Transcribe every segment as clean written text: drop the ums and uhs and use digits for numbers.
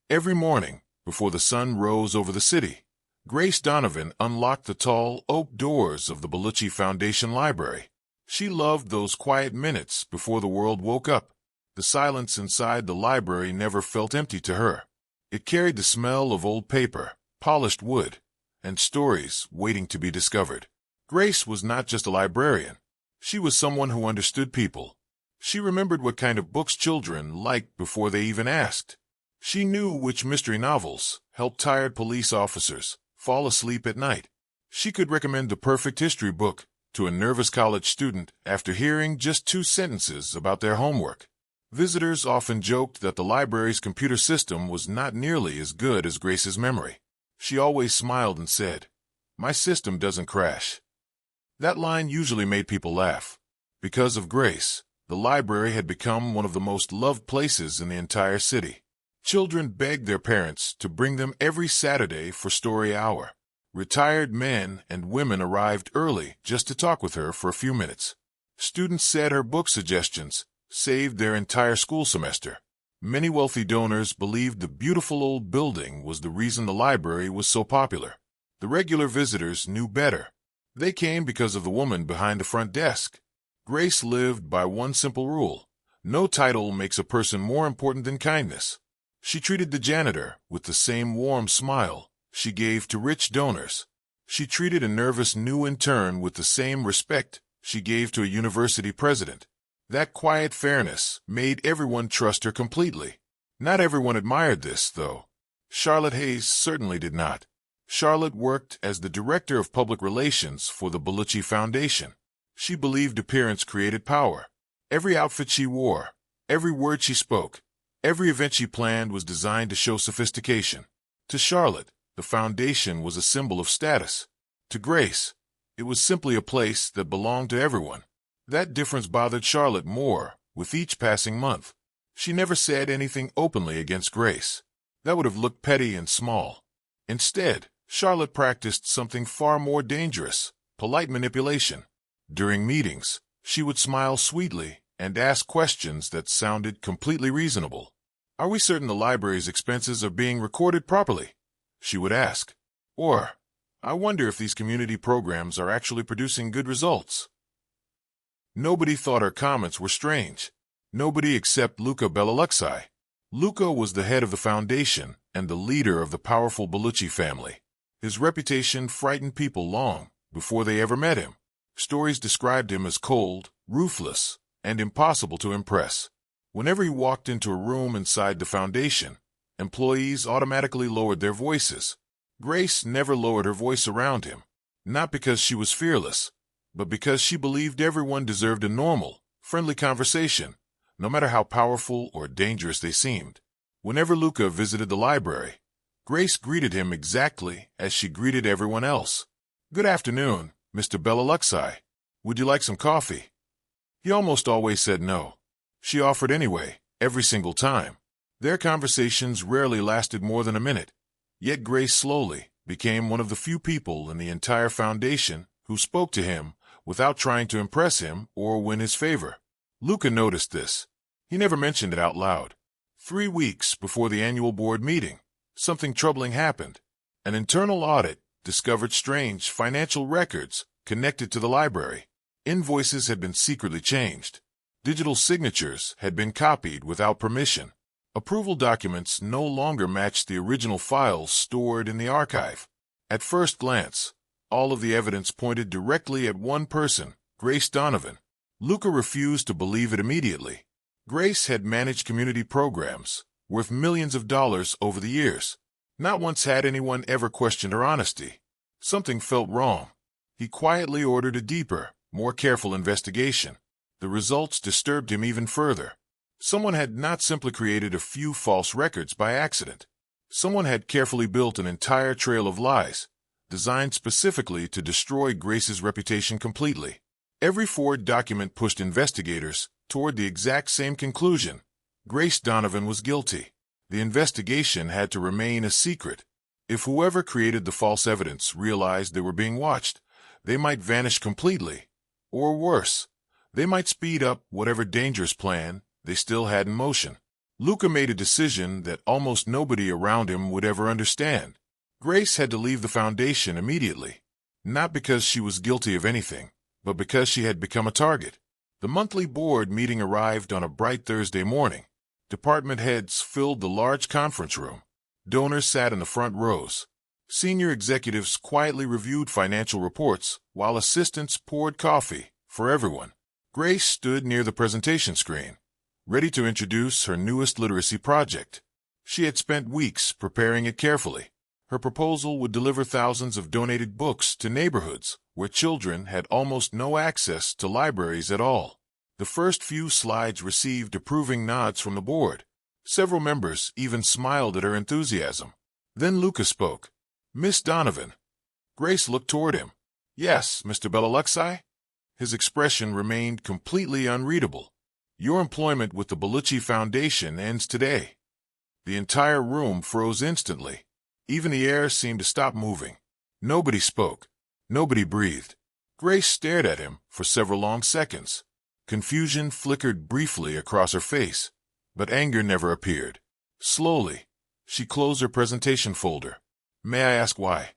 Every morning, before the sun rose over the city, Grace Donovan unlocked the tall oak doors of the Bellucci Foundation Library. She loved those quiet minutes before the world woke up. The silence inside the library never felt empty to her. It carried the smell of old paper, polished wood, and stories waiting to be discovered. Grace was not just a librarian. She was someone who understood people. She remembered what kind of books children liked before they even asked. She knew which mystery novels helped tired police officers fall asleep at night. She could recommend the perfect history book to a nervous college student after hearing just 2 sentences about their homework. Visitors often joked that the library's computer system was not nearly as good as Grace's memory. She always smiled and said, "My system doesn't crash." That line usually made people laugh. Because of Grace, the library had become one of the most loved places in the entire city. Children begged their parents to bring them every Saturday for story hour. Retired men and women arrived early just to talk with her for a few minutes. Students said her book suggestions saved their entire school semester. Many wealthy donors believed the beautiful old building was the reason the library was so popular. The regular visitors knew better. They came because of the woman behind the front desk. Grace lived by one simple rule: no title makes a person more important than kindness. She treated the janitor with the same warm smile she gave to rich donors. She treated a nervous new intern with the same respect she gave to a university president. That quiet fairness made everyone trust her completely. Not everyone admired this, though. Charlotte Hayes certainly did not. Charlotte worked as the director of public relations for the Bellucci Foundation. She believed appearance created power. Every outfit she wore, every word she spoke, every event she planned was designed to show sophistication. To Charlotte, the foundation was a symbol of status. To Grace, it was simply a place that belonged to everyone. That difference bothered Charlotte more with each passing month. She never said anything openly against Grace. That would have looked petty and small. Instead, Charlotte practiced something far more dangerous: polite manipulation. During meetings, she would smile sweetly and ask questions that sounded completely reasonable. "Are we certain the library's expenses are being recorded properly?" she would ask. Or, "I wonder if these community programs are actually producing good results." Nobody thought her comments were strange. Nobody except Luca Bellaluxi. Luca was the head of the foundation and the leader of the powerful Bellucci family. His reputation frightened people long before they ever met him. Stories described him as cold, ruthless, and impossible to impress. Whenever he walked into a room inside the foundation, employees automatically lowered their voices. Grace never lowered her voice around him, not because she was fearless, but because she believed everyone deserved a normal, friendly conversation, no matter how powerful or dangerous they seemed. Whenever Luca visited the library, Grace greeted him exactly as she greeted everyone else. "Good afternoon, Mr. Bellaluxi. Would you like some coffee?" He almost always said no. She offered anyway, every single time. Their conversations rarely lasted more than a minute, yet Grace slowly became one of the few people in the entire foundation who spoke to him without trying to impress him or win his favor. Luca noticed this. He never mentioned it out loud. 3 weeks before the annual board meeting, something troubling happened. An internal audit discovered strange financial records connected to the library. Invoices had been secretly changed. Digital signatures had been copied without permission. Approval documents no longer matched the original files stored in the archive. At first glance, all of the evidence pointed directly at one person, Grace Donovan. Luca refused to believe it immediately. Grace had managed community programs worth millions of dollars over the years. Not once had anyone ever questioned her honesty. Something felt wrong. He quietly ordered a deeper, more careful investigation. The results disturbed him even further. Someone had not simply created a few false records by accident. Someone had carefully built an entire trail of lies, designed specifically to destroy Grace's reputation completely. Every forward document pushed investigators toward the exact same conclusion: Grace Donovan was guilty. The investigation had to remain a secret. If whoever created the false evidence realized they were being watched, they might vanish completely. Or worse, they might speed up whatever dangerous plan they still had in motion. Luca made a decision that almost nobody around him would ever understand. Grace had to leave the foundation immediately, not because she was guilty of anything, but because she had become a target. The monthly board meeting arrived on a bright Thursday morning. Department heads filled the large conference room. Donors sat in the front rows. Senior executives quietly reviewed financial reports, while assistants poured coffee for everyone. Grace stood near the presentation screen, ready to introduce her newest literacy project. She had spent weeks preparing it carefully. Her proposal would deliver thousands of donated books to neighborhoods where children had almost no access to libraries at all. The first few slides received approving nods from the board. Several members even smiled at her enthusiasm. Then Luca spoke. "Miss Donovan." Grace looked toward him. "Yes, Mr. Bellaluxi?" His expression remained completely unreadable. "Your employment with the Bellucci Foundation ends today." The entire room froze instantly. Even the air seemed to stop moving. Nobody spoke. Nobody breathed. Grace stared at him for several long seconds. Confusion flickered briefly across her face, but anger never appeared. Slowly, she closed her presentation folder. "May I ask why?"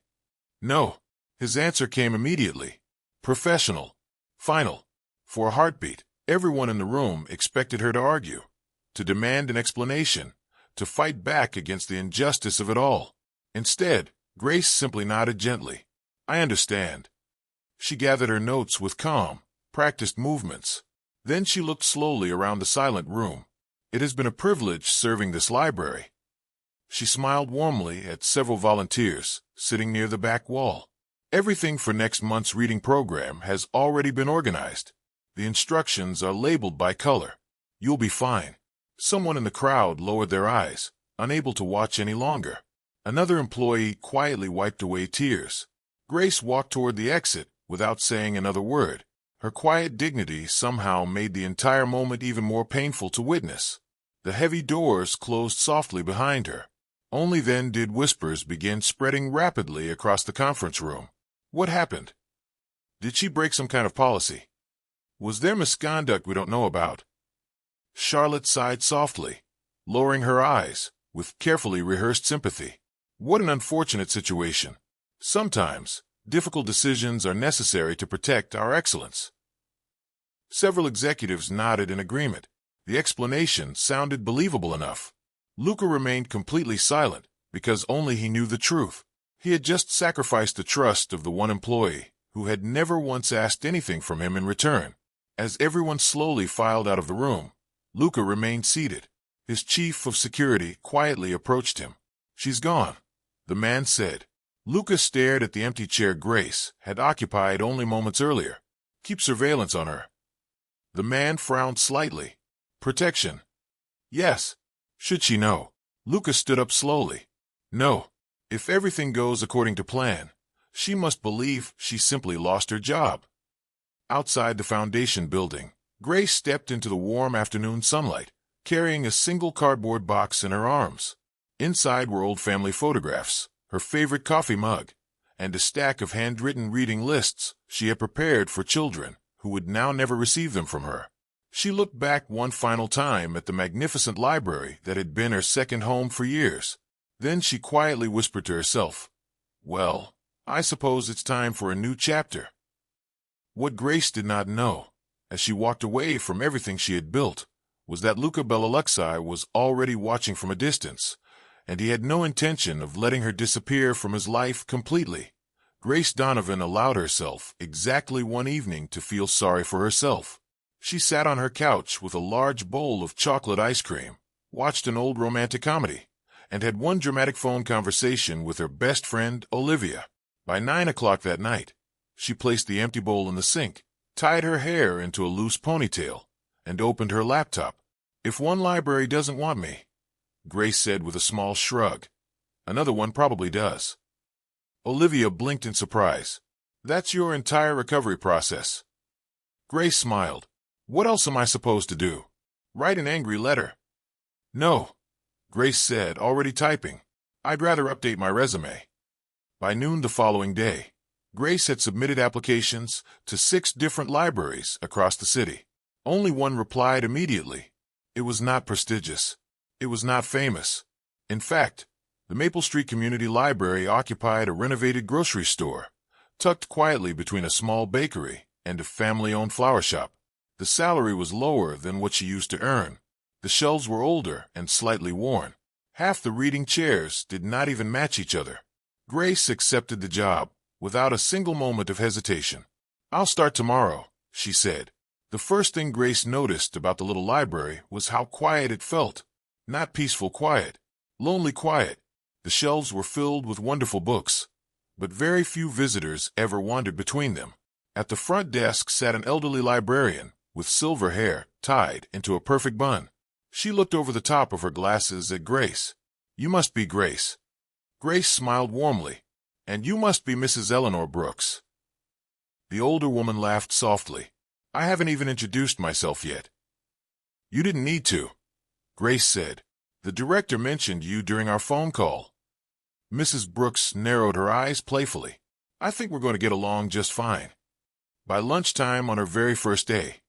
"No." His answer came immediately. Professional. Final. For a heartbeat, everyone in the room expected her to argue, to demand an explanation, to fight back against the injustice of it all. Instead, Grace simply nodded gently. "I understand." She gathered her notes with calm, practiced movements. Then she looked slowly around the silent room. "It has been a privilege serving this library." She smiled warmly at several volunteers sitting near the back wall. "Everything for next month's reading program has already been organized. The instructions are labeled by color. You'll be fine." Someone in the crowd lowered their eyes, unable to watch any longer. Another employee quietly wiped away tears. Grace walked toward the exit without saying another word. Her quiet dignity somehow made the entire moment even more painful to witness. The heavy doors closed softly behind her. Only then did whispers begin spreading rapidly across the conference room. What happened? Did she break some kind of policy? Was there misconduct we don't know about? Charlotte sighed softly, lowering her eyes with carefully rehearsed sympathy. What an unfortunate situation. Sometimes, difficult decisions are necessary to protect our excellence. Several executives nodded in agreement. The explanation sounded believable enough. Luca remained completely silent because only he knew the truth. He had just sacrificed the trust of the one employee who had never once asked anything from him in return. As everyone slowly filed out of the room, Luca remained seated. His chief of security quietly approached him. "She's gone," the man said. Luca stared at the empty chair Grace had occupied only moments earlier. "Keep surveillance on her." The man frowned slightly. "Protection?" "Yes." "Should she know?" Luca stood up slowly. "No. If everything goes according to plan, she must believe she simply lost her job." Outside the foundation building, Grace stepped into the warm afternoon sunlight, carrying a single cardboard box in her arms. Inside were old family photographs, her favorite coffee mug, and a stack of handwritten reading lists she had prepared for children who would now never receive them from her. She looked back one final time at the magnificent library that had been her second home for years. Then she quietly whispered to herself, "Well, I suppose it's time for a new chapter." What Grace did not know, as she walked away from everything she had built, was that Luca Bellaluxi was already watching from a distance, and he had no intention of letting her disappear from his life completely. Grace Donovan allowed herself exactly one evening to feel sorry for herself. She sat on her couch with a large bowl of chocolate ice cream, watched an old romantic comedy, and had one dramatic phone conversation with her best friend, Olivia. By 9 o'clock that night, she placed the empty bowl in the sink, tied her hair into a loose ponytail, and opened her laptop. "If one library doesn't want me," Grace said with a small shrug, "another one probably does." Olivia blinked in surprise. "That's your entire recovery process?" Grace smiled. "What else am I supposed to do? Write an angry letter?" "No," Grace said, already typing. "I'd rather update my resume." By noon the following day, Grace had submitted applications to 6 different libraries across the city. Only one replied immediately. It was not prestigious. It was not famous. In fact, the Maple Street Community Library occupied a renovated grocery store, tucked quietly between a small bakery and a family-owned flower shop. The salary was lower than what she used to earn. The shelves were older and slightly worn. Half the reading chairs did not even match each other. Grace accepted the job without a single moment of hesitation. "I'll start tomorrow," she said. The first thing Grace noticed about the little library was how quiet it felt. Not peaceful quiet, lonely quiet. The shelves were filled with wonderful books, but very few visitors ever wandered between them. At the front desk sat an elderly librarian with silver hair tied into a perfect bun. She looked over the top of her glasses at Grace. "You must be Grace." Grace smiled warmly. "And you must be Mrs. Eleanor Brooks." The older woman laughed softly. "I haven't even introduced myself yet." "You didn't need to," Grace said. "The director mentioned you during our phone call." Mrs. Brooks narrowed her eyes playfully. "I think we're going to get along just fine." By lunchtime on her very first day,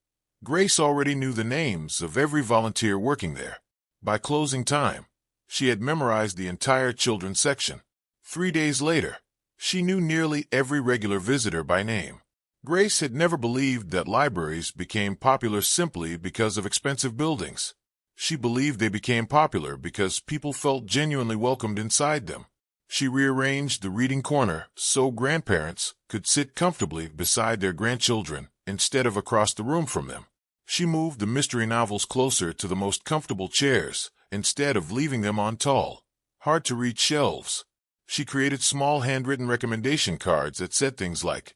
Grace already knew the names of every volunteer working there. By closing time, she had memorized the entire children's section. 3 days later, she knew nearly every regular visitor by name. Grace had never believed that libraries became popular simply because of expensive buildings. She believed they became popular because people felt genuinely welcomed inside them. She rearranged the reading corner so grandparents could sit comfortably beside their grandchildren instead of across the room from them. She moved the mystery novels closer to the most comfortable chairs instead of leaving them on tall, hard-to-reach shelves. She created small handwritten recommendation cards that said things like,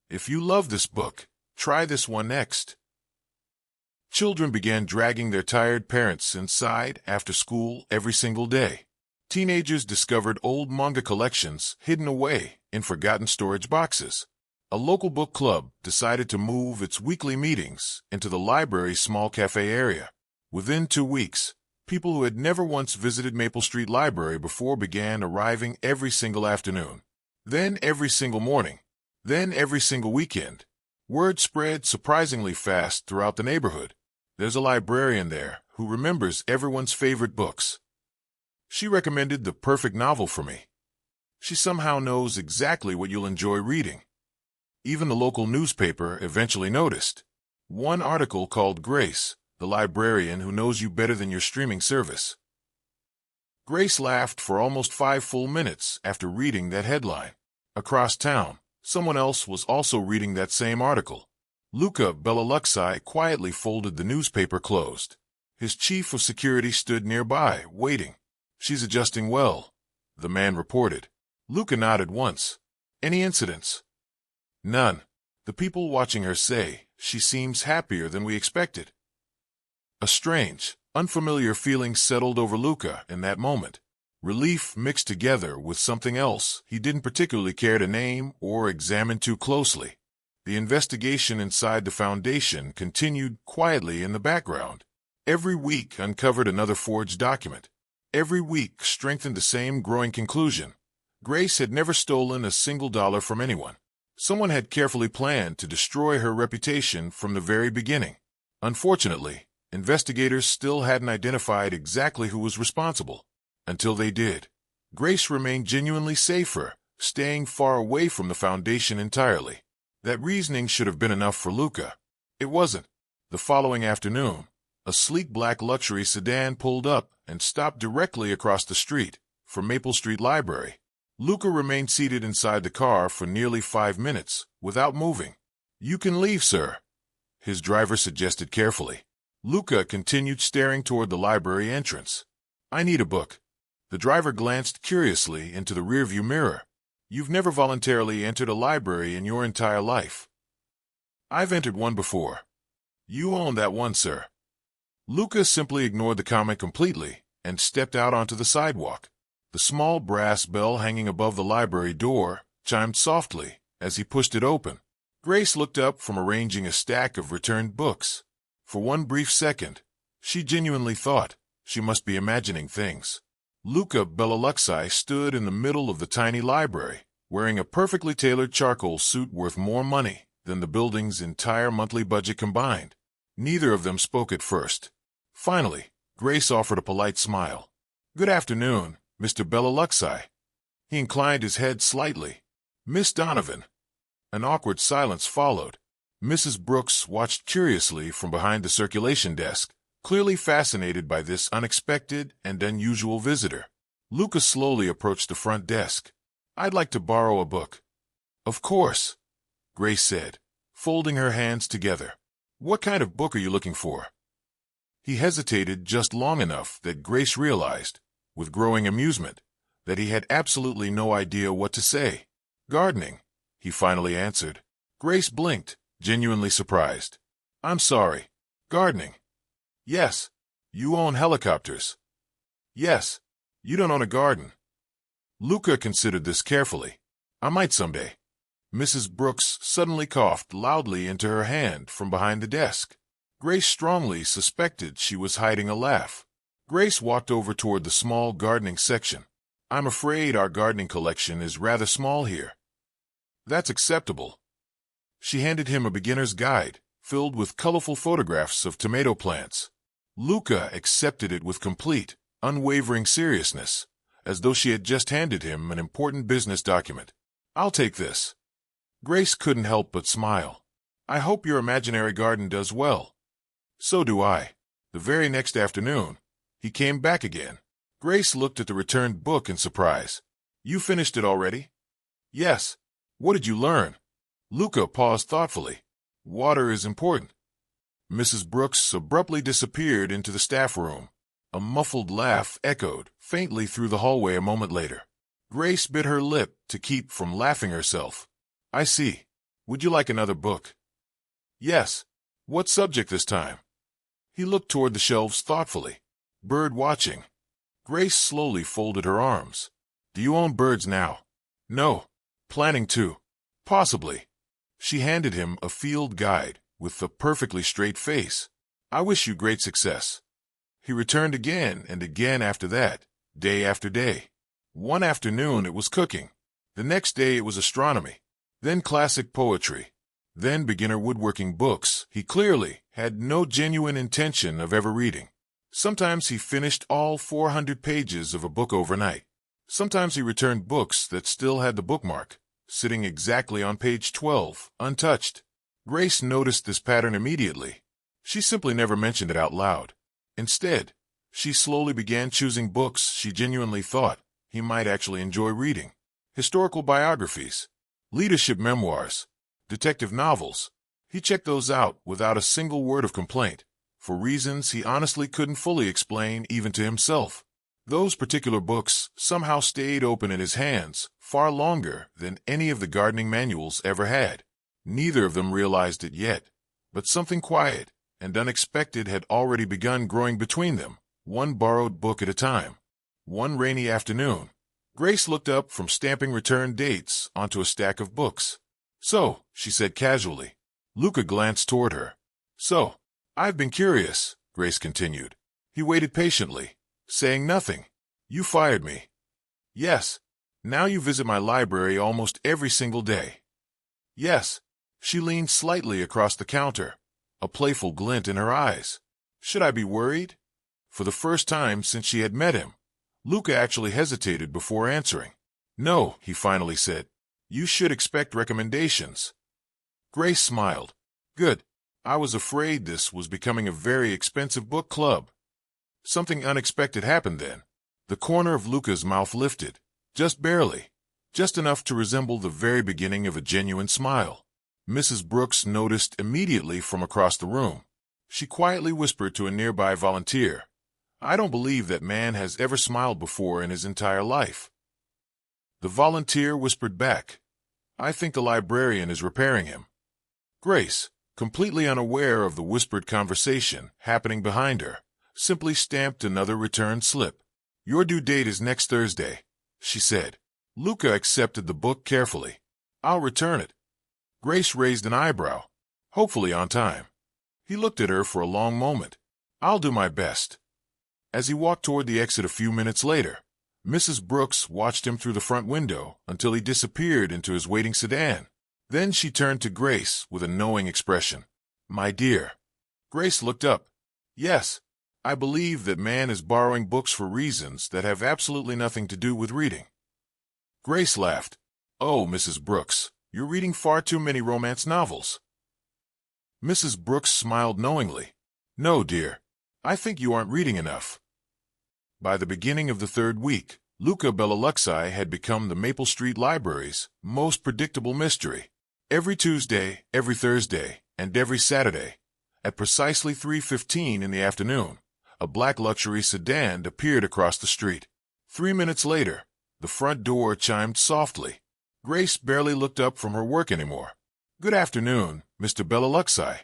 "If you love this book, try this one next." Children began dragging their tired parents inside after school every single day. Teenagers discovered old manga collections hidden away in forgotten storage boxes. A local book club decided to move its weekly meetings into the library's small cafe area. Within 2 weeks, people who had never once visited Maple Street Library before began arriving every single afternoon, then every single morning, then every single weekend. Word spread surprisingly fast throughout the neighborhood. "There's a librarian there who remembers everyone's favorite books. She recommended the perfect novel for me. She somehow knows exactly what you'll enjoy reading." Even the local newspaper eventually noticed. One article called Grace, the librarian who knows you better than your streaming service. Grace laughed for almost 5 full minutes after reading that headline. Across town, someone else was also reading that same article. Luca Bellaluxi quietly folded the newspaper closed. His chief of security stood nearby, waiting. "She's adjusting well," the man reported. Luca nodded once. "Any incidents?" "None. The people watching her say she seems happier than we expected." A strange, unfamiliar feeling settled over Luca in that moment. Relief mixed together with something else he didn't particularly care to name or examine too closely. The investigation inside the foundation continued quietly in the background. Every week uncovered another forged document. Every week strengthened the same growing conclusion. Grace had never stolen a single dollar from anyone. Someone had carefully planned to destroy her reputation from the very beginning. Unfortunately, investigators still hadn't identified exactly who was responsible. Until they did. Grace remained genuinely safer, staying far away from the foundation entirely. That reasoning should have been enough for Luca. It wasn't. The following afternoon, a sleek black luxury sedan pulled up and stopped directly across the street from Maple Street Library. Luca remained seated inside the car for nearly 5 minutes without moving. "You can leave, sir," his driver suggested carefully. Luca continued staring toward the library entrance. "I need a book." The driver glanced curiously into the rearview mirror. "You've never voluntarily entered a library in your entire life." "I've entered one before." "You own that one, sir." Luca simply ignored the comment completely and stepped out onto the sidewalk. The small brass bell hanging above the library door chimed softly as he pushed it open. Grace looked up from arranging a stack of returned books. For one brief second, she genuinely thought she must be imagining things. Luca Bellaluxi stood in the middle of the tiny library, wearing a perfectly tailored charcoal suit worth more money than the building's entire monthly budget combined. Neither of them spoke at first. Finally, Grace offered a polite smile. "Good afternoon, Mr. Bellaluxi." He inclined his head slightly. "Miss Donovan." An awkward silence followed. Mrs. Brooks watched curiously from behind the circulation desk, clearly fascinated by this unexpected and unusual visitor. Luca slowly approached the front desk. "I'd like to borrow a book." "Of course," Grace said, folding her hands together. "What kind of book are you looking for?" He hesitated just long enough that Grace realized, with growing amusement, that he had absolutely no idea what to say. "Gardening," he finally answered. Grace blinked, genuinely surprised. "I'm sorry. Gardening?" "Yes. You own helicopters?" "Yes. You don't own a garden." Luca considered this carefully. "I might someday." Mrs. Brooks suddenly coughed loudly into her hand from behind the desk. Grace strongly suspected she was hiding a laugh. Grace walked over toward the small gardening section. "I'm afraid our gardening collection is rather small here." "That's acceptable." She handed him a beginner's guide, filled with colorful photographs of tomato plants. Luca accepted it with complete, unwavering seriousness, as though she had just handed him an important business document. "I'll take this." Grace couldn't help but smile. "I hope your imaginary garden does well." "So do I." The very next afternoon, he came back again. Grace looked at the returned book in surprise. "You finished it already?" "Yes." "What did you learn?" Luca paused thoughtfully. "Water is important." Mrs. Brooks abruptly disappeared into the staff room. A muffled laugh echoed faintly through the hallway a moment later. Grace bit her lip to keep from laughing herself. "I see. Would you like another book?" "Yes." "What subject this time?" He looked toward the shelves thoughtfully. "Bird watching." Grace slowly folded her arms. "Do you own birds now?" "No." "Planning to?" "Possibly." She handed him a field guide with a perfectly straight face. "I wish you great success." He returned again and again after that, day after day. One afternoon it was cooking. The next day it was astronomy. Then classic poetry. Then beginner woodworking books he clearly had no genuine intention of ever reading. Sometimes he finished all 400 pages of a book overnight. Sometimes he returned books that still had the bookmark, sitting exactly on page 12, untouched. Grace noticed this pattern immediately. She simply never mentioned it out loud. Instead, she slowly began choosing books she genuinely thought he might actually enjoy reading. Historical biographies, leadership memoirs, detective novels. He checked those out without a single word of complaint, for reasons he honestly couldn't fully explain even to himself. Those particular books somehow stayed open in his hands far longer than any of the gardening manuals ever had. Neither of them realized it yet, but something quiet and unexpected had already begun growing between them, one borrowed book at a time. One rainy afternoon, Grace looked up from stamping return dates onto a stack of books. "So," she said casually. Luca glanced toward her. "So, I've been curious," Grace continued. He waited patiently, saying nothing. "You fired me." "Yes." "Now you visit my library almost every single day." "Yes." She leaned slightly across the counter, a playful glint in her eyes. Should I be worried? For the first time since she had met him, Luca actually hesitated before answering. "No," he finally said. "You should expect recommendations." Grace smiled. "Good. I was afraid this was becoming a very expensive book club." Something unexpected happened then. The corner of Luca's mouth lifted, just barely, just enough to resemble the very beginning of a genuine smile. Mrs. Brooks noticed immediately from across the room. She quietly whispered to a nearby volunteer, "I don't believe that man has ever smiled before in his entire life." The volunteer whispered back, "I think the librarian is repairing him." Grace, completely unaware of the whispered conversation happening behind her, simply stamped another return slip. "Your due date is next Thursday," she said. Luca accepted the book carefully. "I'll return it." Grace raised an eyebrow. "Hopefully on time." He looked at her for a long moment. "I'll do my best." As he walked toward the exit a few minutes later, Mrs. Brooks watched him through the front window until he disappeared into his waiting sedan. Then she turned to Grace with a knowing expression. "My dear." Grace looked up. "Yes." I believe that man is borrowing books for reasons that have absolutely nothing to do with reading. Grace laughed. Oh, Mrs. Brooks, you're reading far too many romance novels. Mrs. Brooks smiled knowingly. No, dear. I think you aren't reading enough. By the beginning of the third week, Luca Bellaluxi had become the Maple Street Library's most predictable mystery. Every Tuesday, every Thursday, and every Saturday, at precisely 3:15 in the afternoon, a black luxury sedan appeared across the street. 3 minutes later, the front door chimed softly. Grace barely looked up from her work anymore. Good afternoon, Mr. Bellaluxi.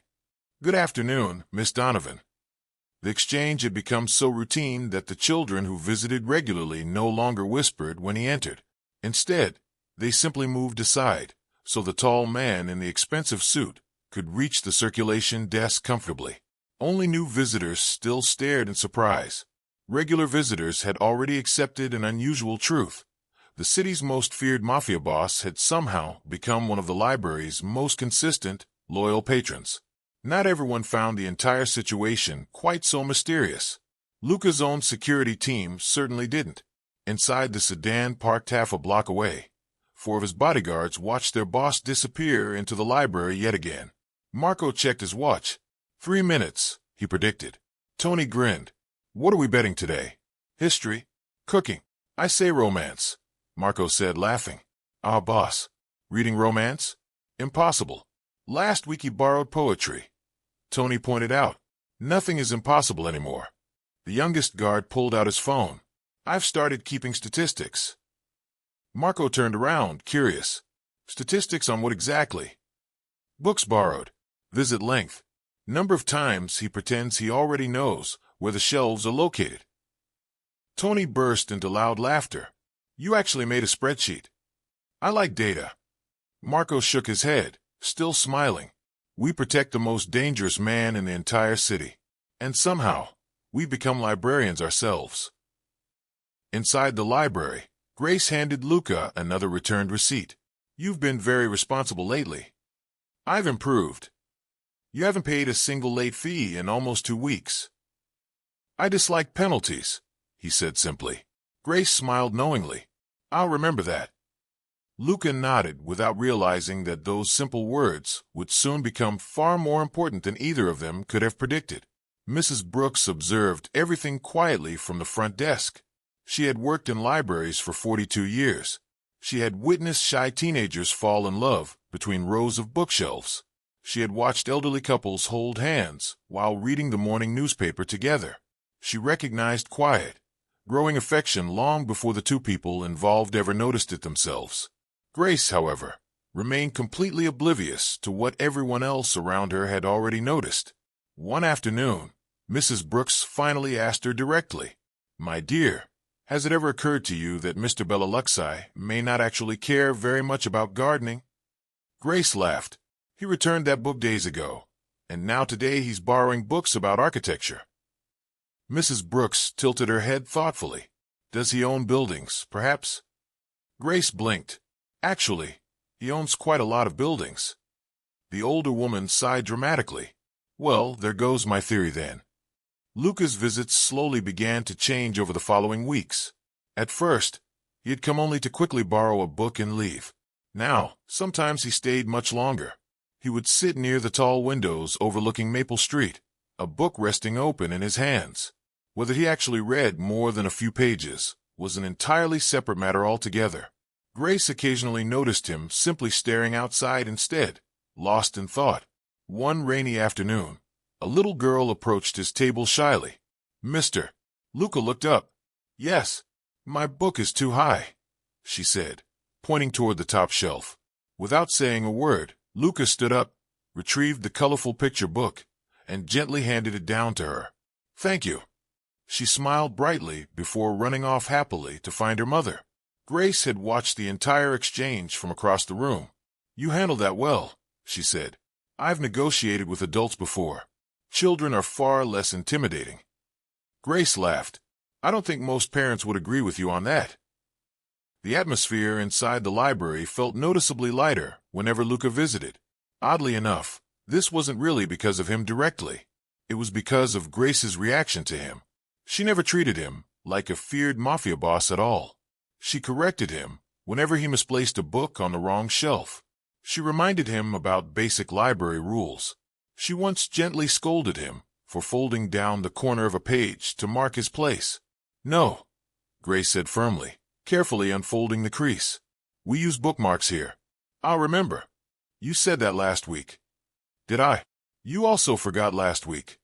Good afternoon, Miss Donovan. The exchange had become so routine that the children who visited regularly no longer whispered when he entered. Instead, they simply moved aside, so the tall man in the expensive suit could reach the circulation desk comfortably. Only new visitors still stared in surprise. Regular visitors had already accepted an unusual truth. The city's most feared mafia boss had somehow become one of the library's most consistent, loyal patrons. Not everyone found the entire situation quite so mysterious. Luca's own security team certainly didn't. Inside the sedan parked half a block away, 4 of his bodyguards watched their boss disappear into the library yet again. Marco checked his watch. 3 minutes, he predicted. Tony grinned. What are we betting today? History? Cooking? I say romance, Marco said, laughing. Ah, boss. Reading romance? Impossible. Last week he borrowed poetry. Tony pointed out. Nothing is impossible anymore. The youngest guard pulled out his phone. I've started keeping statistics. Marco turned around, curious. Statistics on what exactly? Books borrowed. Visit length. Number of times he pretends he already knows where the shelves are located. Tony burst into loud laughter. You actually made a spreadsheet. I like data. Marco shook his head, still smiling. We protect the most dangerous man in the entire city. And somehow, we've become librarians ourselves. Inside the library, Grace handed Luca another returned receipt. You've been very responsible lately. I've improved. You haven't paid a single late fee in almost 2 weeks. I dislike penalties, he said simply. Grace smiled knowingly. I'll remember that. Luca nodded without realizing that those simple words would soon become far more important than either of them could have predicted. Mrs. Brooks observed everything quietly from the front desk. She had worked in libraries for 42 years. She had witnessed shy teenagers fall in love between rows of bookshelves. She had watched elderly couples hold hands while reading the morning newspaper together. She recognized quiet, growing affection long before the two people involved ever noticed it themselves. Grace, however, remained completely oblivious to what everyone else around her had already noticed. One afternoon, Mrs. Brooks finally asked her directly, My dear, has it ever occurred to you that Mr. Bellaluxi may not actually care very much about gardening? Grace laughed. He returned that book days ago, and now today he's borrowing books about architecture. Mrs. Brooks tilted her head thoughtfully. Does he own buildings, perhaps? Grace blinked. Actually, he owns quite a lot of buildings. The older woman sighed dramatically. Well, there goes my theory then. Luca's visits slowly began to change over the following weeks. At first, he had come only to quickly borrow a book and leave. Now, sometimes he stayed much longer. He would sit near the tall windows overlooking Maple Street, a book resting open in his hands. Whether he actually read more than a few pages was an entirely separate matter altogether. Grace occasionally noticed him simply staring outside instead, lost in thought. One rainy afternoon, a little girl approached his table shyly. Mister. Luca looked up. Yes, my book is too high, she said, pointing toward the top shelf. Without saying a word, Luca stood up, retrieved the colorful picture book, and gently handed it down to her. Thank you. She smiled brightly before running off happily to find her mother. Grace had watched the entire exchange from across the room. You handled that well, she said. I've negotiated with adults before. Children are far less intimidating. Grace laughed. I don't think most parents would agree with you on that. The atmosphere inside the library felt noticeably lighter whenever Luca visited. Oddly enough, this wasn't really because of him directly. It was because of Grace's reaction to him. She never treated him like a feared mafia boss at all. She corrected him whenever he misplaced a book on the wrong shelf. She reminded him about basic library rules. She once gently scolded him for folding down the corner of a page to mark his place. "No," Grace said firmly, carefully unfolding the crease. "We use bookmarks here. I'll remember. You said that last week." "Did I? You also forgot last week."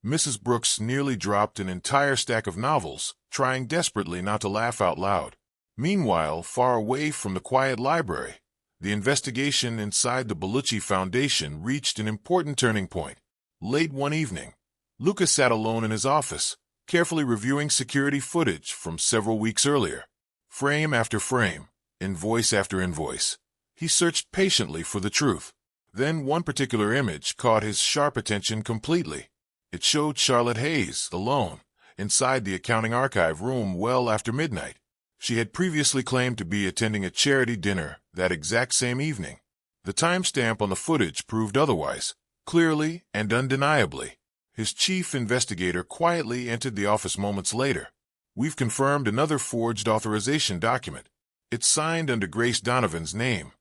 Mrs. Brooks nearly dropped an entire stack of novels, trying desperately not to laugh out loud. Meanwhile, far away from the quiet library, the investigation inside the Bellucci Foundation reached an important turning point. Late one evening, Luca sat alone in his office, carefully reviewing security footage from several weeks earlier. Frame after frame, invoice after invoice, he searched patiently for the truth. Then one particular image caught his sharp attention completely. It showed Charlotte Hayes, alone, inside the accounting archive room well after midnight. She had previously claimed to be attending a charity dinner that exact same evening. The timestamp on the footage proved otherwise, clearly and undeniably. His chief investigator quietly entered the office moments later. "We've confirmed another forged authorization document. It's signed under Grace Donovan's name."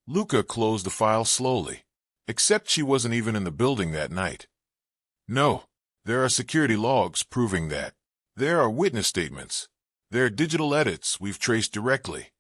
Luca closed the file slowly. Except she wasn't even in the building that night. "No, there are security logs proving that. There are witness statements. There are digital edits we've traced directly."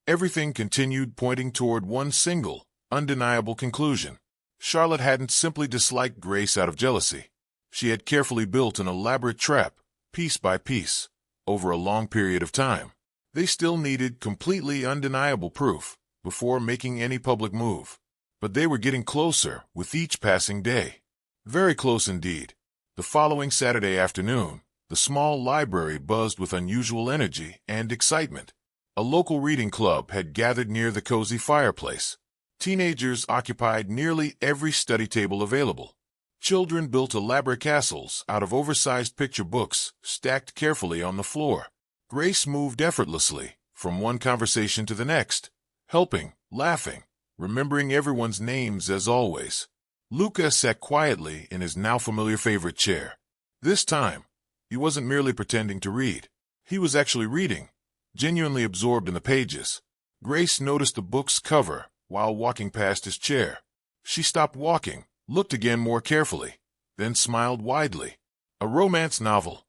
Everything continued pointing toward one single, undeniable conclusion. Charlotte hadn't simply disliked Grace out of jealousy. She had carefully built an elaborate trap, piece by piece, over a long period of time. They still needed completely undeniable proof before making any public move. But they were getting closer with each passing day. Very close indeed. The following Saturday afternoon, the small library buzzed with unusual energy and excitement. A local reading club had gathered near the cozy fireplace. Teenagers occupied nearly every study table available. Children built elaborate castles out of oversized picture books stacked carefully on the floor. Grace moved effortlessly from one conversation to the next, helping, laughing, remembering everyone's names as always. Luca sat quietly in his now familiar favorite chair. This time, he wasn't merely pretending to read. He was actually reading, genuinely absorbed in the pages. Grace noticed the book's cover while walking past his chair. She stopped walking, looked again more carefully, then smiled widely. "A romance novel."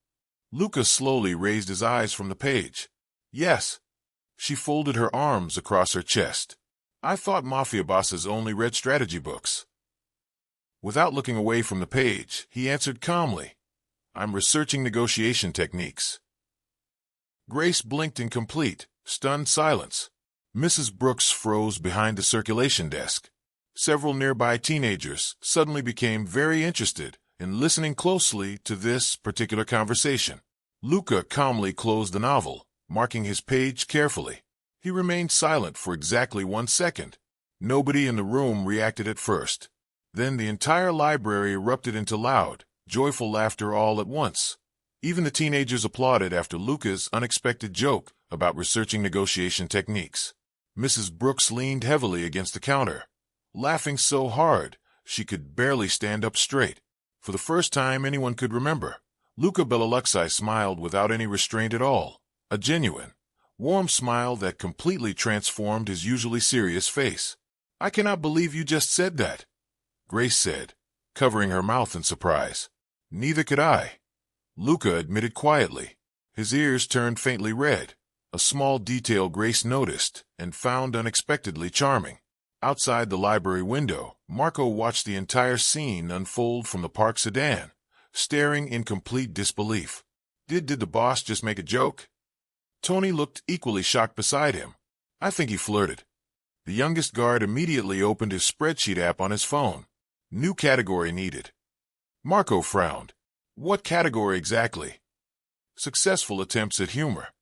Luca slowly raised his eyes from the page. "Yes." She folded her arms across her chest. "I thought mafia bosses only read strategy books." Without looking away from the page, he answered calmly, "I'm researching negotiation techniques." Grace blinked in complete, stunned silence. Mrs. Brooks froze behind the circulation desk. Several nearby teenagers suddenly became very interested in listening closely to this particular conversation. Luca calmly closed the novel, marking his page carefully. He remained silent for exactly 1 second. Nobody in the room reacted at first. Then the entire library erupted into loud, joyful laughter all at once. Even the teenagers applauded after Luca's unexpected joke about researching negotiation techniques. Mrs. Brooks leaned heavily against the counter, laughing so hard she could barely stand up straight. For the first time anyone could remember, Luca Bellaluxi smiled without any restraint at all, a genuine, warm smile that completely transformed his usually serious face. "I cannot believe you just said that," Grace said, covering her mouth in surprise. "Neither could I," Luca admitted quietly. His ears turned faintly red, a small detail Grace noticed and found unexpectedly charming. Outside the library window, Marco watched the entire scene unfold from the parked sedan, staring in complete disbelief. Did the boss just make a joke? Tony looked equally shocked beside him. "I think he flirted." The youngest guard immediately opened his spreadsheet app on his phone. New category needed. Marco frowned. "What category exactly?" "Successful attempts at humor."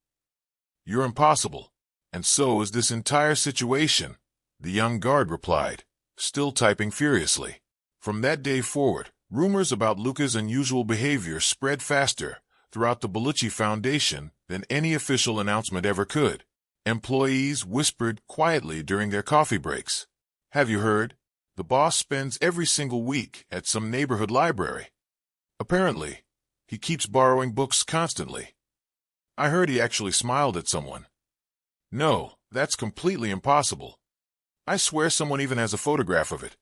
"You're impossible. And so is this entire situation," the young guard replied, still typing furiously. From that day forward, rumors about Luca's unusual behavior spread faster throughout the Bellucci Foundation than any official announcement ever could. Employees whispered quietly during their coffee breaks. "Have you heard? The boss spends every single week at some neighborhood library. Apparently, he keeps borrowing books constantly. I heard he actually smiled at someone. No, that's completely impossible. I swear someone even has a photograph of it.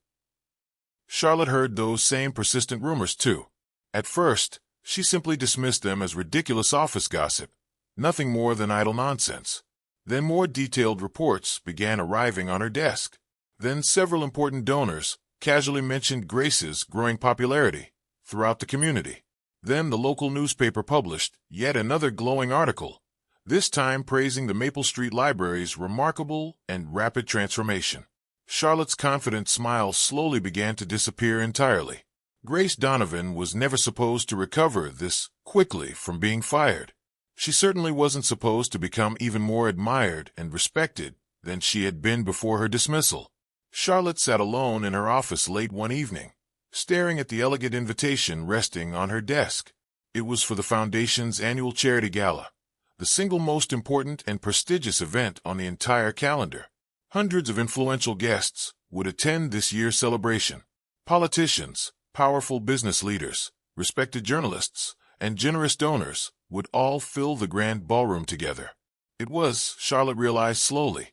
Charlotte heard those same persistent rumors too. At first, she simply dismissed them as ridiculous office gossip, nothing more than idle nonsense. Then more detailed reports began arriving on her desk. Then several important donors casually mentioned Grace's growing popularity throughout the community. Then the local newspaper published yet another glowing article, this time praising the Maple Street Library's remarkable and rapid transformation. Charlotte's confident smile slowly began to disappear entirely. Grace Donovan was never supposed to recover this quickly from being fired. She certainly wasn't supposed to become even more admired and respected than she had been before her dismissal. Charlotte sat alone in her office late one evening, staring at the elegant invitation resting on her desk. It was for the Foundation's annual charity gala, the single most important and prestigious event on the entire calendar. Hundreds of influential guests would attend this year's celebration. Politicians, powerful business leaders, respected journalists, and generous donors would all fill the grand ballroom together. It was, Charlotte realized slowly,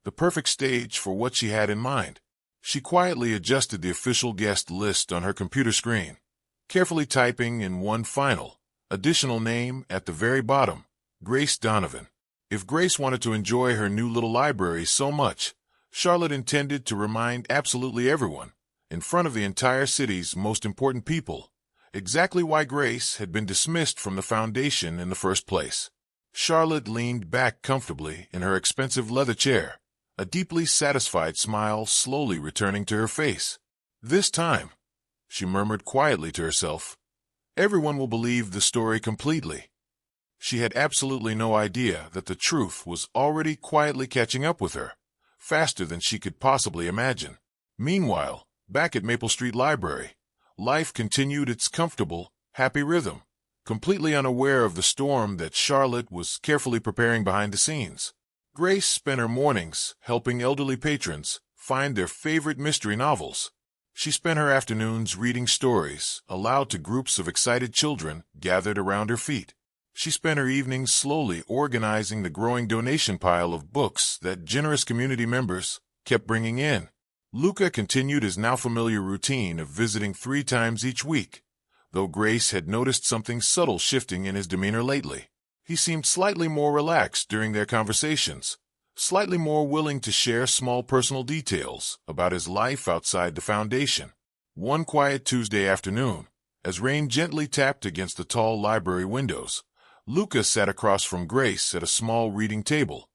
the perfect stage for what she had in mind. She quietly adjusted the official guest list on her computer screen, carefully typing in one final, additional name at the very bottom, Grace Donovan. If Grace wanted to enjoy her new little library so much, Charlotte intended to remind absolutely everyone, in front of the entire city's most important people, exactly why Grace had been dismissed from the Foundation in the first place. Charlotte leaned back comfortably in her expensive leather chair, a deeply satisfied smile slowly returning to her face. This time, she murmured quietly to herself, everyone will believe the story completely. She had absolutely no idea that the truth was already quietly catching up with her, faster than she could possibly imagine. Meanwhile, back at Maple Street Library, life continued its comfortable, happy rhythm, completely unaware of the storm that Charlotte was carefully preparing behind the scenes. Grace spent her mornings helping elderly patrons find their favorite mystery novels. She spent her afternoons reading stories aloud to groups of excited children gathered around her feet. She spent her evenings slowly organizing the growing donation pile of books that generous community members kept bringing in. Luca continued his now familiar routine of visiting 3 times each week, though Grace had noticed something subtle shifting in his demeanor lately. He seemed slightly more relaxed during their conversations, slightly more willing to share small personal details about his life outside the Foundation. One quiet Tuesday afternoon, as rain gently tapped against the tall library windows, Luca sat across from Grace at a small reading table,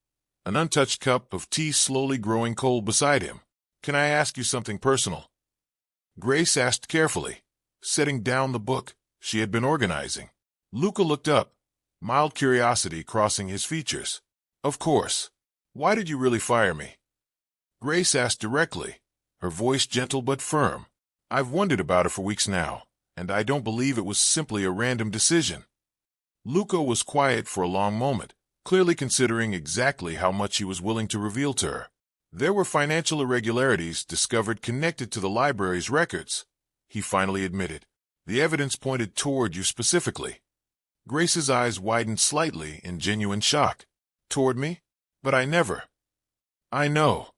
an untouched cup of tea slowly growing cold beside him. "Can I ask you something personal?" Grace asked carefully, setting down the book she had been organizing. Luca looked up, mild curiosity crossing his features. "Of course. Why did you really fire me?" Grace asked directly, her voice gentle but firm. "I've wondered about it for weeks now, and I don't believe it was simply a random decision." Luca was quiet for a long moment, clearly considering exactly how much he was willing to reveal to her. "There were financial irregularities discovered connected to the library's records," he finally admitted. "The evidence pointed toward you specifically." Grace's eyes widened slightly in genuine shock. "Toward me? But I never—" "I know,"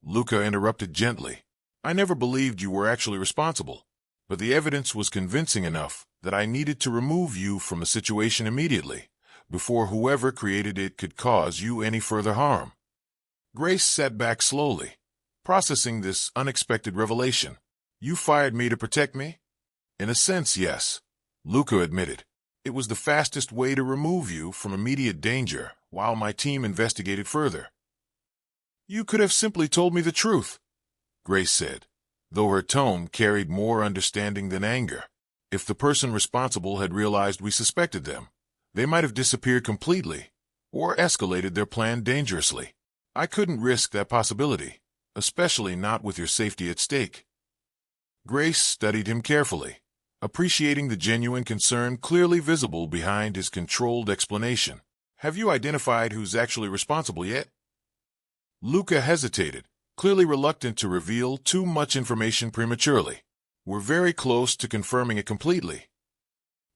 Luca interrupted gently. "I never believed you were actually responsible, but the evidence was convincing enough that I needed to remove you from the situation immediately, before whoever created it could cause you any further harm." Grace sat back slowly, processing this unexpected revelation. "You fired me to protect me?" "In a sense, yes," Luca admitted. "It was the fastest way to remove you from immediate danger while my team investigated further." "You could have simply told me the truth," Grace said, though her tone carried more understanding than anger. "If the person responsible had realized we suspected them, they might have disappeared completely or escalated their plan dangerously. I couldn't risk that possibility, especially not with your safety at stake." Grace studied him carefully, appreciating the genuine concern clearly visible behind his controlled explanation. "Have you identified who's actually responsible yet?" Luca hesitated, clearly reluctant to reveal too much information prematurely. "We're very close to confirming it completely."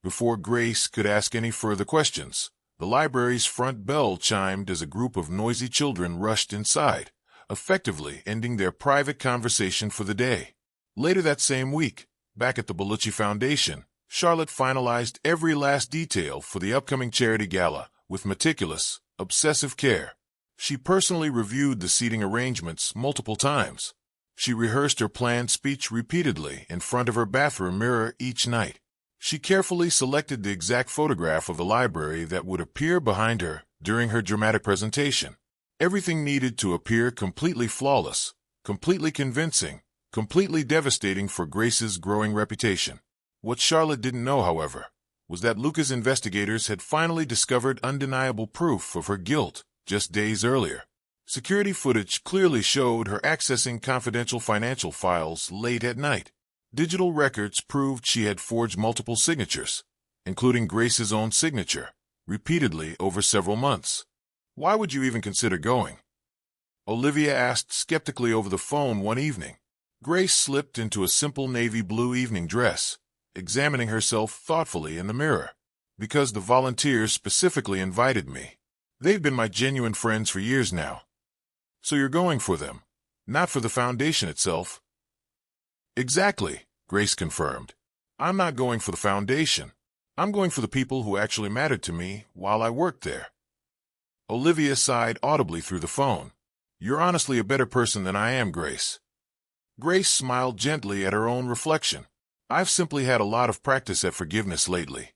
Before Grace could ask any further questions, the library's front bell chimed as a group of noisy children rushed inside, effectively ending their private conversation for the day. Later that same week, back at the Bellucci Foundation, Charlotte finalized every last detail for the upcoming charity gala with meticulous, obsessive care. She personally reviewed the seating arrangements multiple times. She rehearsed her planned speech repeatedly in front of her bathroom mirror each night. She carefully selected the exact photograph of the library that would appear behind her during her dramatic presentation. Everything needed to appear completely flawless, completely convincing, completely devastating for Grace's growing reputation. What Charlotte didn't know, however, was that Luca's investigators had finally discovered undeniable proof of her guilt just days earlier. Security footage clearly showed her accessing confidential financial files late at night. Digital records proved she had forged multiple signatures, including Grace's own signature, repeatedly over several months. "Why would you even consider going?" Olivia asked skeptically over the phone one evening. Grace slipped into a simple navy blue evening dress, examining herself thoughtfully in the mirror. "Because the volunteers specifically invited me. They've been my genuine friends for years now." "So you're going for them, not for the foundation itself?" "Exactly," Grace confirmed. "I'm not going for the foundation. I'm going for the people who actually mattered to me while I worked there." Olivia sighed audibly through the phone. "You're honestly a better person than I am, Grace." Grace smiled gently at her own reflection. "I've simply had a lot of practice at forgiveness lately."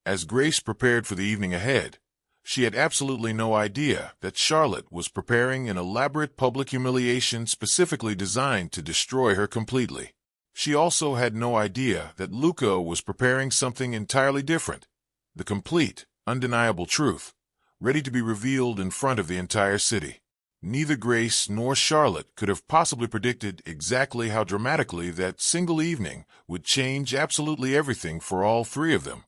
As Grace prepared for the evening ahead, she had absolutely no idea that Charlotte was preparing an elaborate public humiliation specifically designed to destroy her completely. She also had no idea that Luca was preparing something entirely different, the complete, undeniable truth, ready to be revealed in front of the entire city. Neither Grace nor Charlotte could have possibly predicted exactly how dramatically that single evening would change absolutely everything for all three of them.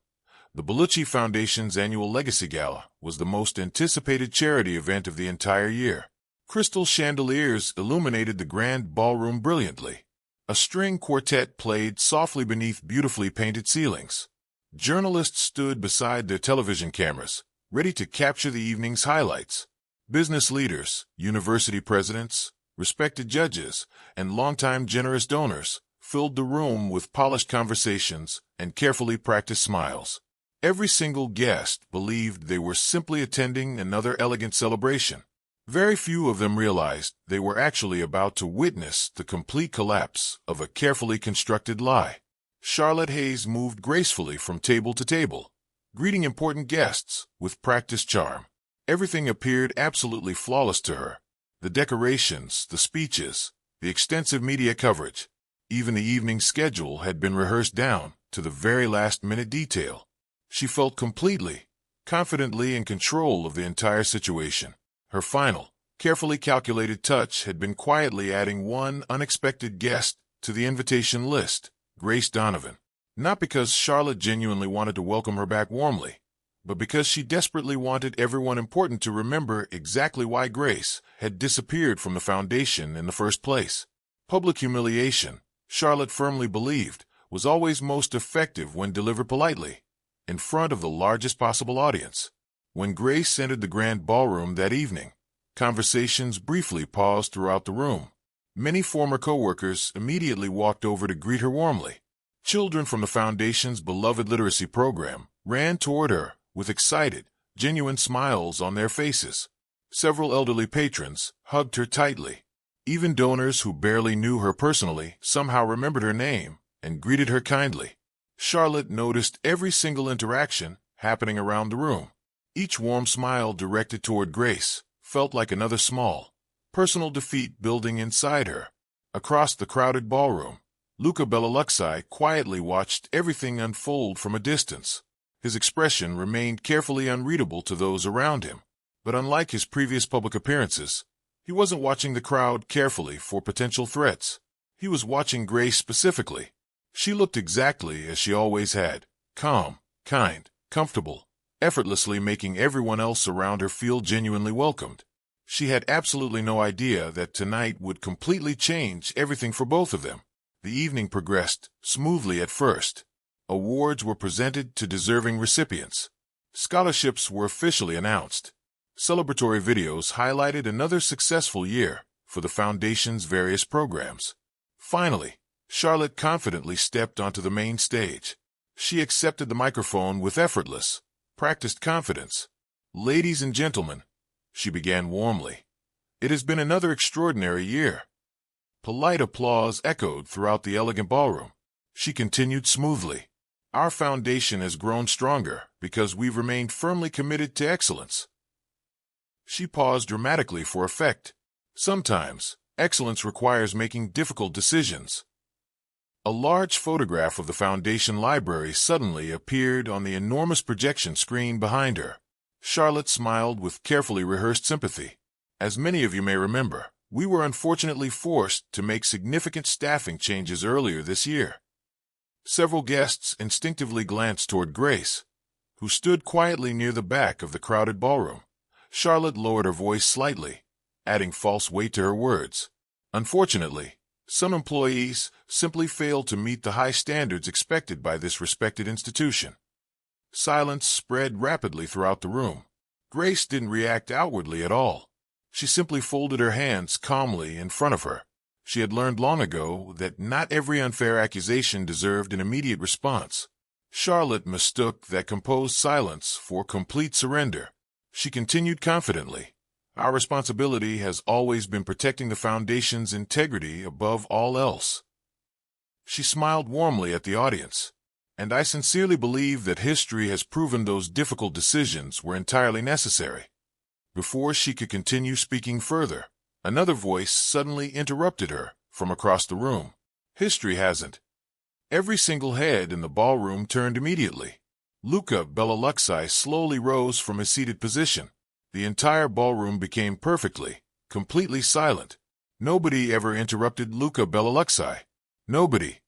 The Bellucci Foundation's annual Legacy Gala was the most anticipated charity event of the entire year. Crystal chandeliers illuminated the grand ballroom brilliantly. A string quartet played softly beneath beautifully painted ceilings. Journalists stood beside their television cameras, ready to capture the evening's highlights. Business leaders, university presidents, respected judges, and longtime generous donors filled the room with polished conversations and carefully practiced smiles. Every single guest believed they were simply attending another elegant celebration. Very few of them realized they were actually about to witness the complete collapse of a carefully constructed lie. Charlotte Hayes moved gracefully from table to table, greeting important guests with practiced charm. Everything appeared absolutely flawless to her. The decorations, the speeches, the extensive media coverage. Even the evening schedule had been rehearsed down to the very last-minute detail. She felt completely, confidently in control of the entire situation. Her final, carefully calculated touch had been quietly adding one unexpected guest to the invitation list, Grace Donovan. Not because Charlotte genuinely wanted to welcome her back warmly, but because she desperately wanted everyone important to remember exactly why Grace had disappeared from the foundation in the first place. Public humiliation, Charlotte firmly believed, was always most effective when delivered politely, in front of the largest possible audience. When Grace entered the grand ballroom that evening, conversations briefly paused throughout the room. Many former co-workers immediately walked over to greet her warmly. Children from the Foundation's beloved literacy program ran toward her with excited, genuine smiles on their faces. Several elderly patrons hugged her tightly. Even donors who barely knew her personally somehow remembered her name and greeted her kindly. Charlotte noticed every single interaction happening around the room. Each warm smile directed toward Grace felt like another small, personal defeat building inside her. Across the crowded ballroom, Luca Bellaluxi quietly watched everything unfold from a distance. His expression remained carefully unreadable to those around him. But unlike his previous public appearances, he wasn't watching the crowd carefully for potential threats. He was watching Grace specifically. She looked exactly as she always had, calm, kind, comfortable, effortlessly making everyone else around her feel genuinely welcomed. She had absolutely no idea that tonight would completely change everything for both of them. The evening progressed smoothly at first. Awards were presented to deserving recipients. Scholarships were officially announced. Celebratory videos highlighted another successful year for the Foundation's various programs. Finally, Charlotte confidently stepped onto the main stage. She accepted the microphone with effortless, practiced confidence. "Ladies and gentlemen," she began warmly, "it has been another extraordinary year." Polite applause echoed throughout the elegant ballroom. She continued smoothly. "Our foundation has grown stronger because we've remained firmly committed to excellence." She paused dramatically for effect. Sometimes, excellence requires making difficult decisions. A large photograph of the Foundation library suddenly appeared on the enormous projection screen behind her. Charlotte smiled with carefully rehearsed sympathy. "As many of you may remember, we were unfortunately forced to make significant staffing changes earlier this year." Several guests instinctively glanced toward Grace, who stood quietly near the back of the crowded ballroom. Charlotte lowered her voice slightly, adding false weight to her words. "Unfortunately, some employees simply failed to meet the high standards expected by this respected institution." Silence spread rapidly throughout the room. Grace didn't react outwardly at all. She simply folded her hands calmly in front of her. She had learned long ago that not every unfair accusation deserved an immediate response. Charlotte mistook that composed silence for complete surrender. She continued confidently, "Our responsibility has always been protecting the Foundation's integrity above all else." She smiled warmly at the audience. "And I sincerely believe that history has proven those difficult decisions were entirely necessary." Before she could continue speaking further, another voice suddenly interrupted her from across the room. "History hasn't." Every single head in the ballroom turned immediately. Luca Bellaluxi slowly rose from his seated position. The entire ballroom became completely silent. Nobody ever interrupted Luca Bellaluxi. Nobody.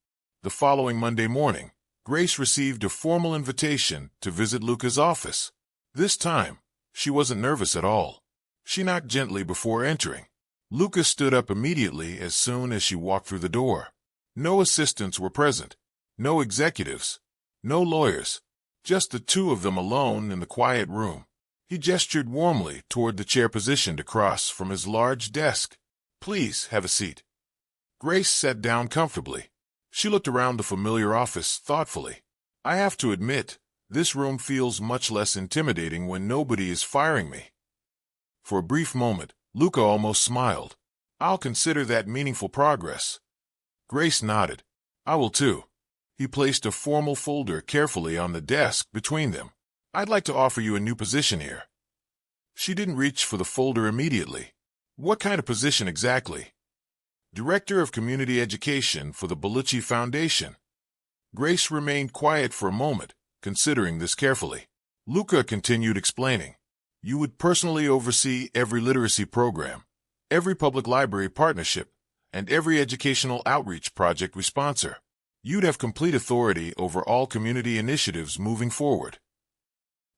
The following Monday morning, Grace received a formal invitation to visit Luca's office. This time, she wasn't nervous at all. She knocked gently before entering. Luca stood up immediately as soon as she walked through the door. No assistants were present. No executives. No lawyers. Just the two of them alone in the quiet room. He gestured warmly toward the chair positioned across from his large desk. "Please have a seat." Grace sat down comfortably. She looked around the familiar office thoughtfully. "I have to admit, this room feels much less intimidating when nobody is firing me." For a brief moment, Luca almost smiled. "I'll consider that meaningful progress." Grace nodded. "I will too." He placed a formal folder carefully on the desk between them. "I'd like to offer you a new position here." She didn't reach for the folder immediately. "What kind of position exactly?" "Director of Community Education for the Bellucci Foundation." Grace remained quiet for a moment, considering this carefully. Luca continued explaining. "You would personally oversee every literacy program, every public library partnership, and every educational outreach project we sponsor. You'd have complete authority over all community initiatives moving forward."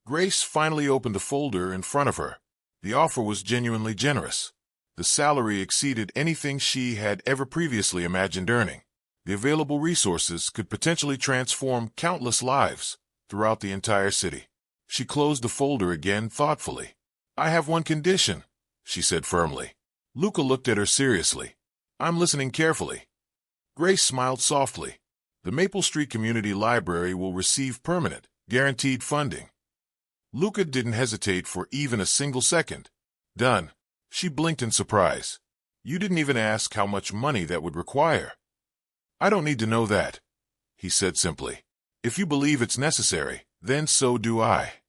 Grace finally opened the folder in front of her. The offer was genuinely generous. The salary exceeded anything she had ever previously imagined earning. The available resources could potentially transform countless lives throughout the entire city. She closed the folder again thoughtfully. "I have one condition," she said firmly. Luca looked at her seriously. "I'm listening carefully." Grace smiled softly. "The Maple Street Community Library will receive permanent, guaranteed funding." Luca didn't hesitate for even a single second. "Done." She blinked in surprise. "You didn't even ask how much money that would require." "I don't need to know that," he said simply. "If you believe it's necessary, then so do I."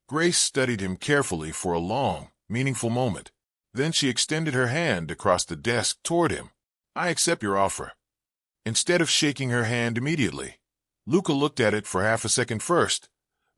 Grace studied him carefully for a long, meaningful moment. Then she extended her hand across the desk toward him. "I accept your offer." Instead of shaking her hand immediately, Luca looked at it for half a second first,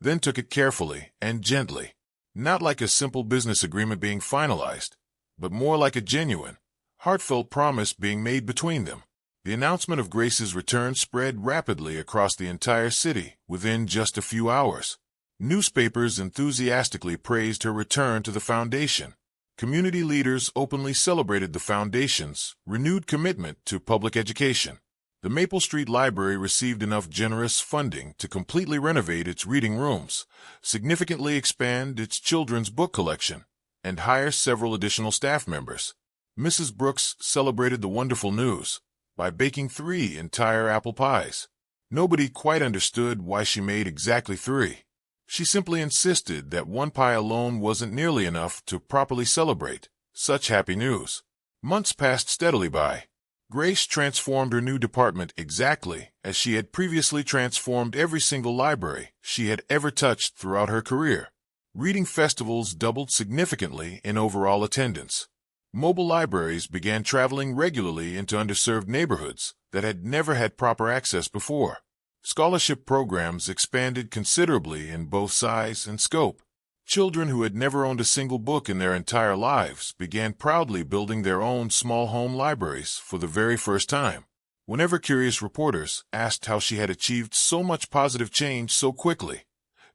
then took it carefully and gently. Not like a simple business agreement being finalized, but more like a genuine, heartfelt promise being made between them. The announcement of Grace's return spread rapidly across the entire city within just a few hours. Newspapers enthusiastically praised her return to the Foundation. Community leaders openly celebrated the foundation's renewed commitment to public education. The Maple Street Library received enough generous funding to completely renovate its reading rooms, significantly expand its children's book collection, and hire several additional staff members. Mrs. Brooks celebrated the wonderful news by baking 3 entire apple pies. Nobody quite understood why she made exactly 3. She simply insisted that 1 pie alone wasn't nearly enough to properly celebrate such happy news. Months passed steadily by. Grace transformed her new department exactly as she had previously transformed every single library she had ever touched throughout her career. Reading festivals doubled significantly in overall attendance. Mobile libraries began traveling regularly into underserved neighborhoods that had never had proper access before. Scholarship programs expanded considerably in both size and scope. Children who had never owned a single book in their entire lives began proudly building their own small home libraries for the very first time. Whenever curious reporters asked how she had achieved so much positive change so quickly,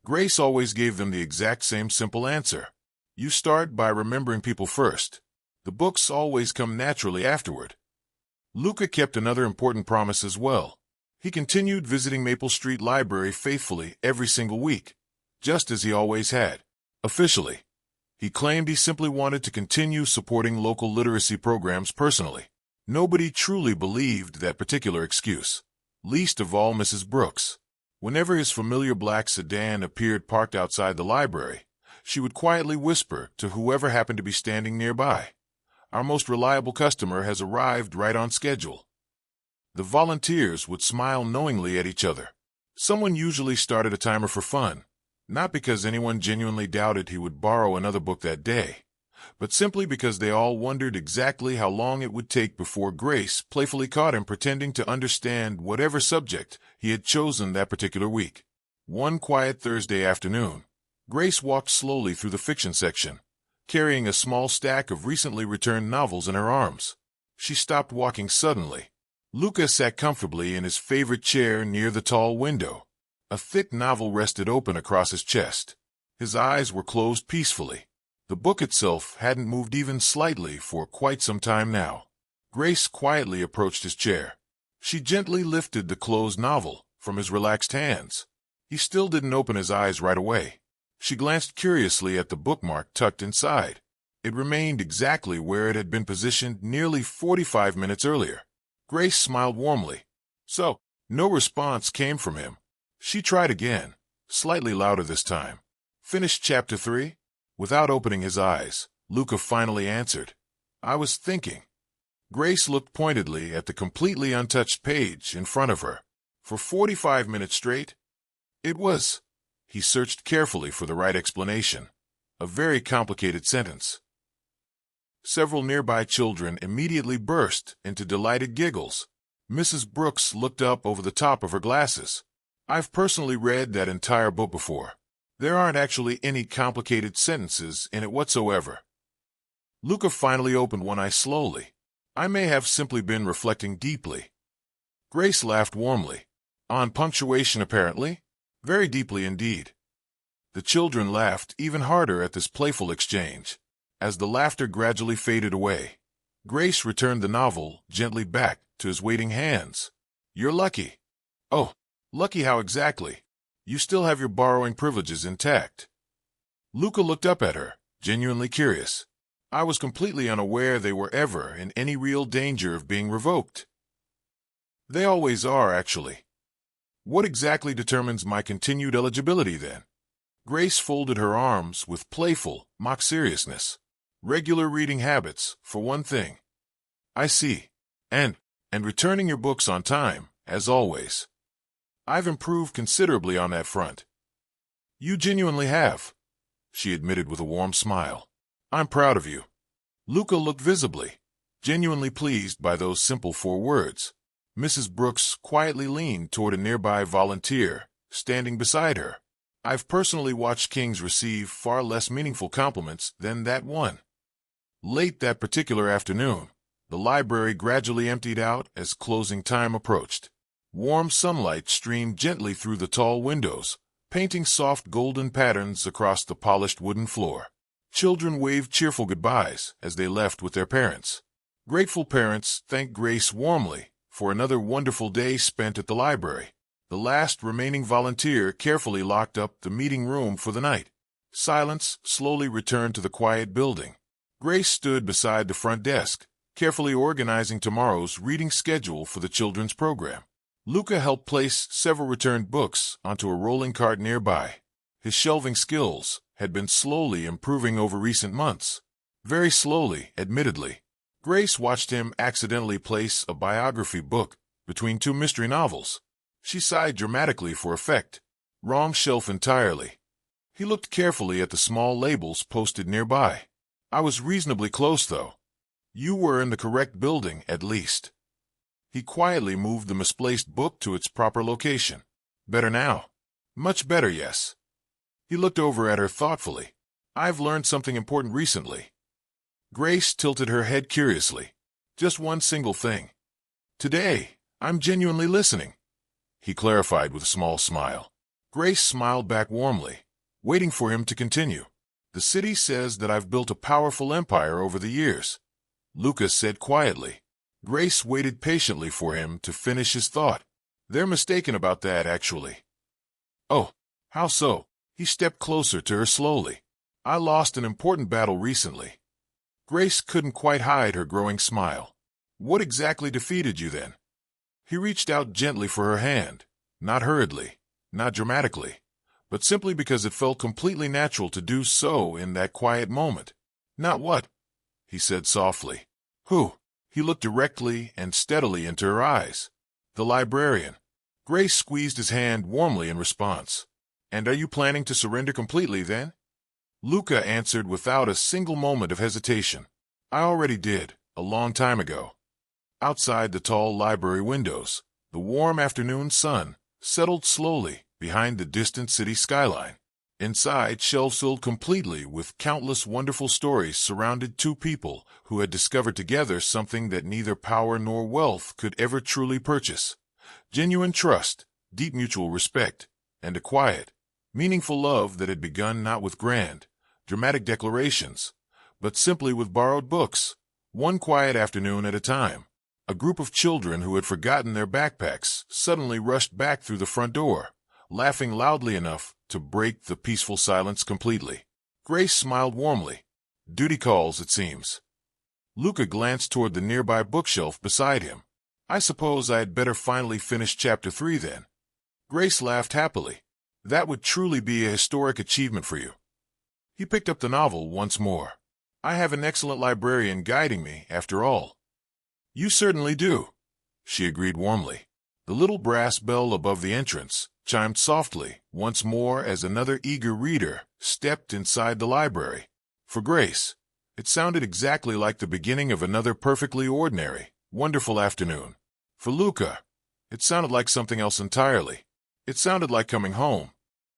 Grace always gave them the exact same simple answer. You start by remembering people first. The books always come naturally afterward. Luca kept another important promise as well. He continued visiting Maple Street Library faithfully every single week, just as he always had. Officially, he claimed he simply wanted to continue supporting local literacy programs personally. Nobody truly believed that particular excuse, least of all Mrs. Brooks. Whenever his familiar black sedan appeared parked outside the library, she would quietly whisper to whoever happened to be standing nearby, "Our most reliable customer has arrived right on schedule." The volunteers would smile knowingly at each other. Someone usually started a timer for fun, not because anyone genuinely doubted he would borrow another book that day, but simply because they all wondered exactly how long it would take before Grace playfully caught him pretending to understand whatever subject he had chosen that particular week. One quiet Thursday afternoon, Grace walked slowly through the fiction section, carrying a small stack of recently returned novels in her arms. She stopped walking suddenly. Luca sat comfortably in his favorite chair near the tall window. A thick novel rested open across his chest. His eyes were closed peacefully. The book itself hadn't moved even slightly for quite some time now. Grace quietly approached his chair. She gently lifted the closed novel from his relaxed hands. He still didn't open his eyes right away. She glanced curiously at the bookmark tucked inside. It remained exactly where it had been positioned nearly 45 minutes earlier. Grace smiled warmly. So, no response came from him. She tried again, slightly louder this time. "Finished chapter 3? Without opening his eyes, Luca finally answered, "I was thinking." Grace looked pointedly at the completely untouched page in front of her. "For 45 minutes straight?" "It was." He searched carefully for the right explanation. "A very complicated sentence." Several nearby children immediately burst into delighted giggles. Mrs. Brooks looked up over the top of her glasses. "I've personally read that entire book before. There aren't actually any complicated sentences in it whatsoever." Luca finally opened one eye slowly. "I may have simply been reflecting deeply." Grace laughed warmly. "On punctuation, apparently? Very deeply indeed." The children laughed even harder at this playful exchange. As the laughter gradually faded away, Grace returned the novel gently back to his waiting hands. "You're lucky." "Oh, lucky how exactly? You still have your borrowing privileges intact." Luca looked up at her, genuinely curious. "I was completely unaware they were ever in any real danger of being revoked." "They always are, actually." "What exactly determines my continued eligibility, then?" Grace folded her arms with playful, mock seriousness. "Regular reading habits, for one thing." "I see. And returning your books on time, as always." "I've improved considerably on that front." "You genuinely have," she admitted with a warm smile. "I'm proud of you." Luca looked visibly, genuinely pleased by those simple 4 words. Mrs. Brooks quietly leaned toward a nearby volunteer, standing beside her. "I've personally watched kings receive far less meaningful compliments than that one." Late that particular afternoon, the library gradually emptied out as closing time approached. Warm sunlight streamed gently through the tall windows, painting soft golden patterns across the polished wooden floor. Children waved cheerful goodbyes as they left with their parents. Grateful parents thanked Grace warmly for another wonderful day spent at the library. The last remaining volunteer carefully locked up the meeting room for the night. Silence slowly returned to the quiet building. Grace stood beside the front desk, carefully organizing tomorrow's reading schedule for the children's program. Luca helped place several returned books onto a rolling cart nearby. His shelving skills had been slowly improving over recent months. Very slowly, admittedly. Grace watched him accidentally place a biography book between two mystery novels. She sighed dramatically for effect. Wrong shelf entirely. He looked carefully at the small labels posted nearby. I was reasonably close, though. You were in the correct building, at least. He quietly moved the misplaced book to its proper location. Better now. Much better, yes. He looked over at her thoughtfully. I've learned something important recently. Grace tilted her head curiously. Just one single thing. Today, I'm genuinely listening, he clarified with a small smile. Grace smiled back warmly, waiting for him to continue. The city says that I've built a powerful empire over the years, Lucas said quietly. Grace waited patiently for him to finish his thought. They're mistaken about that, actually. Oh, how so? He stepped closer to her slowly. I lost an important battle recently. Grace couldn't quite hide her growing smile. What exactly defeated you then? He reached out gently for her hand, not hurriedly, not dramatically, but simply because it felt completely natural to do so in that quiet moment. Not what? He said softly. Who? He looked directly and steadily into her eyes. The librarian. Grace squeezed his hand warmly in response. And are you planning to surrender completely then? Luca answered without a single moment of hesitation. I already did, a long time ago. Outside the tall library windows, the warm afternoon sun settled slowly behind the distant city skyline. Inside, shelves filled completely with countless wonderful stories surrounded two people who had discovered together something that neither power nor wealth could ever truly purchase. Genuine trust, deep mutual respect, and a quiet, meaningful love that had begun not with grand, dramatic declarations, but simply with borrowed books, one quiet afternoon at a time. A group of children who had forgotten their backpacks suddenly rushed back through the front door, laughing loudly enough to break the peaceful silence completely. Grace smiled warmly. Duty calls, it seems. Luca glanced toward the nearby bookshelf beside him. I suppose I had better finally finish Chapter 3 then. Grace laughed happily. That would truly be a historic achievement for you. He picked up the novel once more. I have an excellent librarian guiding me, after all. You certainly do, she agreed warmly. The little brass bell above the entrance chimed softly once more as another eager reader stepped inside the library. For Grace, it sounded exactly like the beginning of another perfectly ordinary, wonderful afternoon. For Luca, it sounded like something else entirely. It sounded like coming home.